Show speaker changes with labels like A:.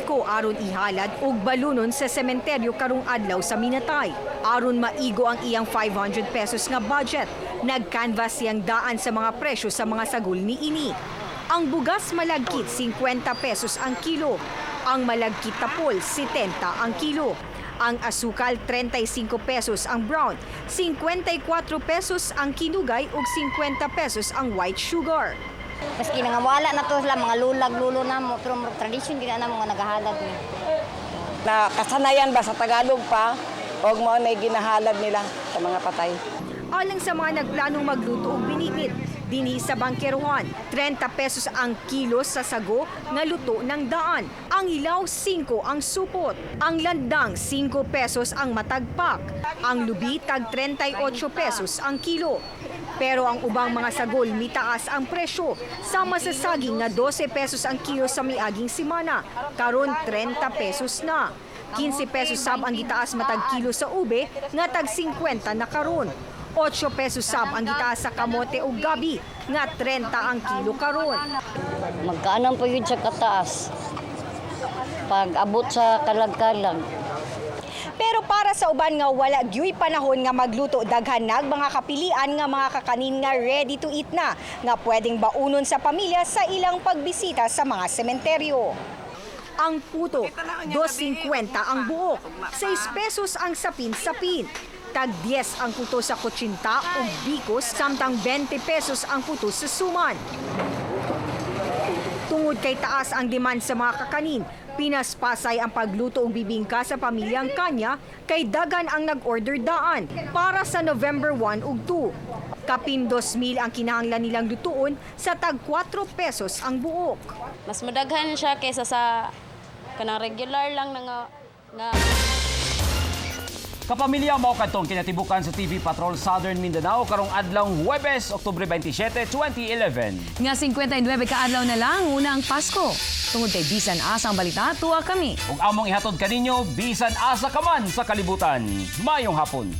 A: Ko aron ihalad og balunon sa sementeryo karong adlaw sa Minatay. Aron maigo ang iyang 500 pesos nga budget, nagcanvas siyang daan sa mga presyo sa mga sagol ni ini. Ang bugas malagkit 50 pesos ang kilo, ang malagkit tapol 70 ang kilo. Ang asukal 35 pesos ang brown, 54 pesos ang kinugay ug 50 pesos ang white sugar.
B: Maski nga wala na to sila mga lulag-lulo na mo, pero tradition gina na mga nagahalad ni.
C: Na kasanayan ba sa Tagalog pa, og mo na ginahalad nila sa mga patay.
A: Alang sa mga nagplanong magluto og binibit, dinhi sa Bangkeruhan, 30 pesos ang kilo sa sago nga luto ng daan. Ang hilaw, 5 ang supot. Ang landang, 5 pesos ang matagpak. Ang lubi, tag 38 pesos ang kilo. Pero ang ubang mga sagol mitaas ang presyo. Sama sa saging nga 12 pesos ang kilo sa miaging simana, karon 30 pesos na. 15 pesos sab ang gitaas matag kilo sa ube nga tag 50 na karon. 8 pesos sab ang gitaas sa kamote ug gabi nga 30 ang kilo karon.
B: Magkano po yun sa kataas? Pag abot sa kalag-kalag.
A: Pero para sa uban nga wala gyud panahon nga magluto, daghan nag mga kapilian nga mga kakanin nga ready to eat na nga pwedeng baunon sa pamilya sa ilang pagbisita sa mga sementeryo. Ang puto, 2.50 ang buok, 6 pesos ang sapin-sapin. Tag 10 ang puto sa kutsinta o bikos, samtang 20 pesos ang puto sa suman. Tungod kay taas ang demand sa mga kakanin, pinaspasay ang pagluto og bibingka sa pamilyang Kanya kay dagan ang nag-order daan para sa November 1 ug 2. Kapin 2,000 ang kinahanglan nilang lutuon sa tag 4 pesos ang buok.
D: Mas madaghan siya kaysa sa kanang regular lang nga
E: Kapamilya mao kadtong kinatibukan sa TV Patrol Southern Mindanao karong adlawng Huwebes, Oktubre 27, 2011.
F: Nga 59 kaadlaw na lang, una ang Pasko. Tungod kay bisan asa ang balita, tuwa kami.
E: Ug among ihatod kaninyo bisan asa ka man sa kalibutan. Mayong hapon.